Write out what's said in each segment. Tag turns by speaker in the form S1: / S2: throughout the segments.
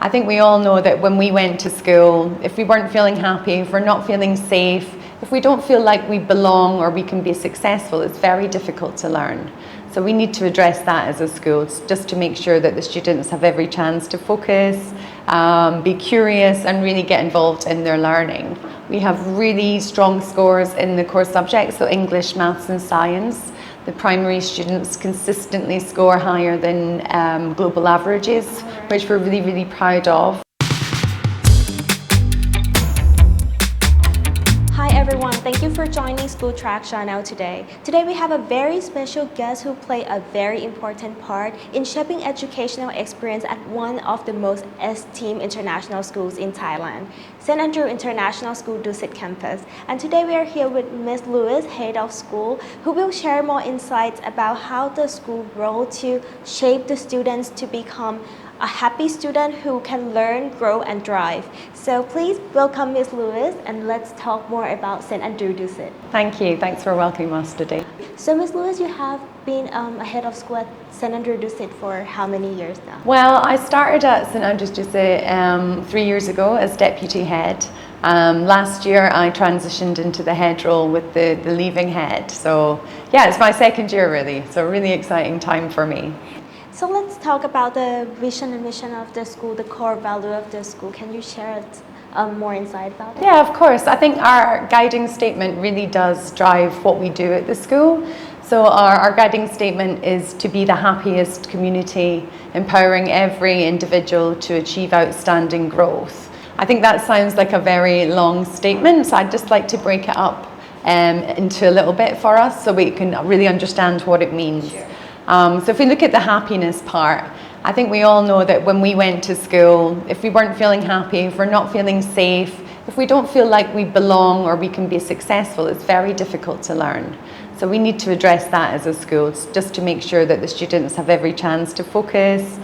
S1: I think we all know that when we went to school, if we weren't feeling happy, if we're not feeling safe, if we don't feel like we belong or we can be successful, it's very difficult to learn. So we need to address that as a school, just to make sure that the students have every chance to focus, be curious and really get involved in their learning. We have really strong scores in the core subjects, so English, Maths and Science. The primary students consistently score higher than global averages, which we're really, really proud of.
S2: Hi everyone, thank you for joining School Track Channel today. Today we have a very special guest who play a very important part in shaping educational experience at one of the most esteemed international schools in Thailand, St.Andrews International School Dusit Campus. And today we are here with Ms. Louise, head of school, who will share more insights about how the school role to shape the students to become a happy student who can learn, grow and thrive. So please welcome Ms. Louise and let's talk more about St.Andrews Dusit.
S1: Thank you. Thanks for welcoming us today.
S2: So Ms. Louise, you have been a head of school at St.Andrews Dusit for how many years now?
S1: Well, I started at St.Andrews Dusit 3 years ago as deputy head. Last year I transitioned into the head role with the leaving head. So yeah, it's my second year really. So a really exciting time for me.
S2: So let's talk about the vision and mission of the school, the core value of the school. Can you share more insight about it?
S1: Yeah, of course. I think our guiding statement really does drive what we do at the school. So our guiding statement is to be the happiest community, empowering every individual to achieve outstanding growth. I think that sounds like a very long statement, so I'd just like to break it up into a little bit for us so we can really understand what it means.
S2: Sure.
S1: So if we look at the happiness part, I think we all know that when we went to school, if we weren't feeling happy, if we're not feeling safe, if we don't feel like we belong or we can be successful, it's very difficult to learn. So we need to address that as a school, just to make sure that the students have every chance to focus,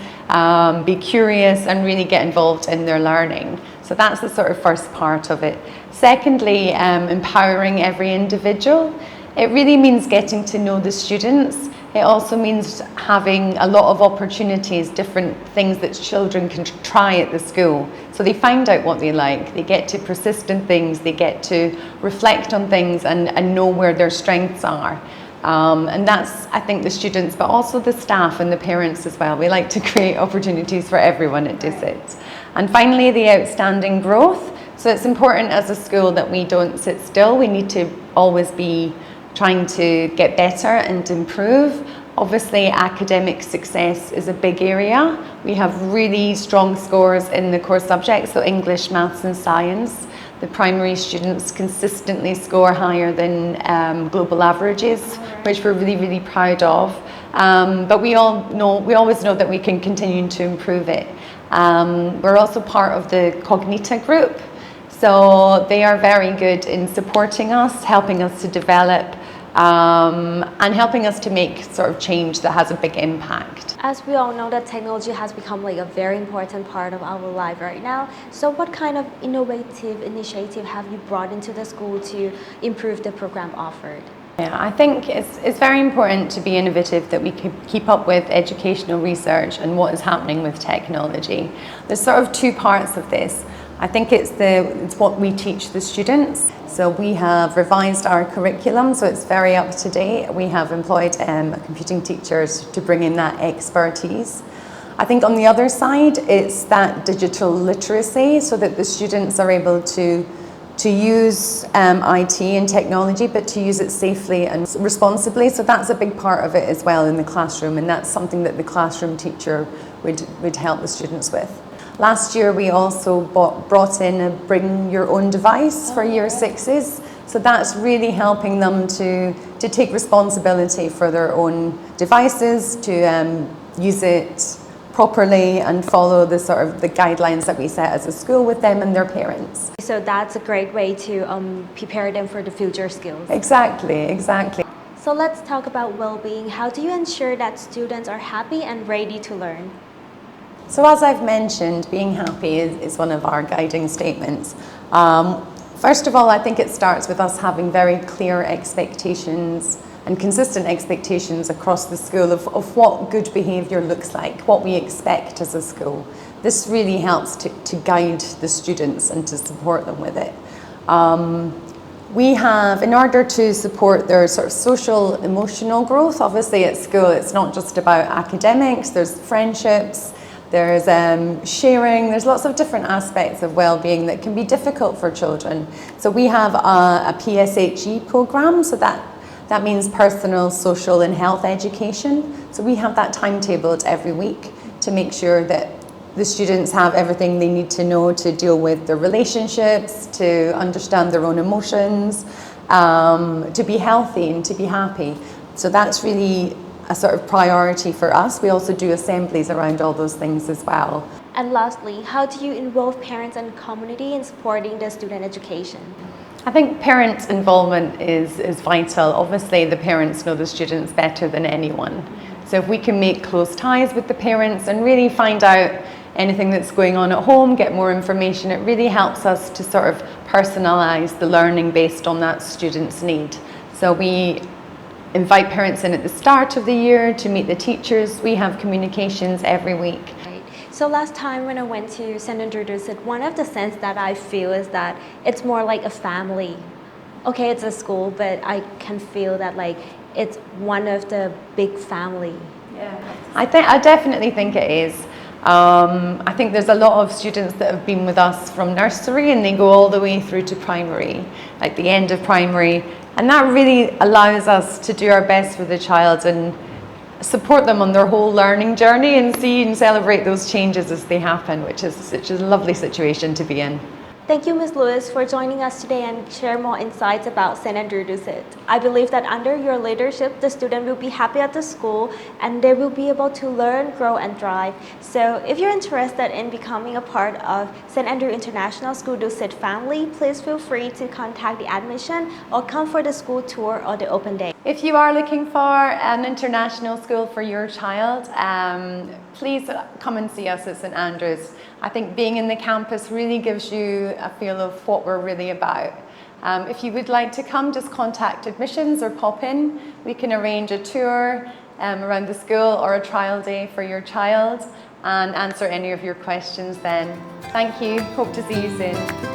S1: be curious and really get involved in their learning. So that's the sort of first part of it. Secondly, empowering every individual. It really means getting to know the students. It also means having a lot of opportunities, different things that children can try at the school. So they find out what they like, they get to persist in things, they get to reflect on things and know where their strengths are. And that's, I think, the students, but also the staff and the parents as well. We like to create opportunities for everyone at Dusit. And finally, the outstanding growth. So it's important as a school that we don't sit still. We need to always be trying to get better and improve. Obviously, academic success is a big area. We have really strong scores in the core subjects, so English, Maths and Science. The primary students consistently score higher than global averages, which we're really, really proud of. But we always know that we can continue to improve it. We're also part of the Cognita group. So they are very good in supporting us, helping us to develop and helping us to make sort of change that has a big impact.
S2: As we all know that technology has become like a very important part of our life right now. So what kind of innovative initiative have you brought into the school to improve the program offered?
S1: Yeah, I think it's very important to be innovative, that we keep up with educational research and what is happening with technology. There's sort of two parts of this. I think it's what we teach the students. So we have revised our curriculum, so it's very up to date. We have employed computing teachers to bring in that expertise. I think on the other side, it's that digital literacy, so that the students are able to use IT and technology, but to use it safely and responsibly. So that's a big part of it as well in the classroom, and that's something that the classroom teacher would help the students with. Last year we also brought in a bring your own device for year sixes. So that's really helping them to take responsibility for their own devices, to use it properly and follow the guidelines that we set as a school with them and their parents.
S2: So that's a great way to prepare them for the future skills.
S1: Exactly.
S2: So let's talk about well-being. How do you ensure that students are happy and ready to learn?
S1: So as I've mentioned, being happy is one of our guiding statements. First of all, I think it starts with us having very clear expectations and consistent expectations across the school of what good behaviour looks like, what we expect as a school. this really helps to guide the students and to support them with it. We have, in order to support their sort of social, emotional growth, obviously at school it's not just about academics, there's friendships, there's sharing, there's lots of different aspects of well-being that can be difficult for children. So we have a PSHE program, so that means personal, social and health education. So we have that timetabled every week to make sure that the students have everything they need to know to deal with their relationships, to understand their own emotions, to be healthy and to be happy. So that's really a sort of priority for us. We also do assemblies around all those things as well.
S2: And lastly, how do you involve parents and community in supporting the student education?
S1: I think parent involvement is vital. Obviously, the parents know the students better than anyone. So if we can make close ties with the parents and really find out anything that's going on at home, get more information, it really helps us to sort of personalise the learning based on that student's need. So we invite parents in at the start of the year to meet the teachers. We have communications every week.
S2: So last time when I went to St.Andrews Dusit, one of the sense that I feel is that it's more like a family. Okay, it's a school, but I can feel that like it's one of the big family.
S1: Yeah, I definitely think it is. I think there's a lot of students that have been with us from nursery and they go all the way through to primary, like the end of primary, and that really allows us to do our best for the child and support them on their whole learning journey and see and celebrate those changes as they happen, which is such a lovely situation to be in.
S2: Thank you, Ms. Louise, for joining us today and share more insights about St.Andrews Dusit. I believe that under your leadership, the student will be happy at the school and they will be able to learn, grow, and thrive. So if you're interested in becoming a part of St.Andrews International School Dusit family, please feel free to contact the admission or come for the school tour or the open day.
S1: If you are looking for an international school for your child, please come and see us at St. Andrews. I think being in the campus really gives you a feel of what we're really about. If you would like to come, just contact admissions or pop in. We can arrange a tour around the school or a trial day for your child and answer any of your questions then. Thank you. Hope to see you soon.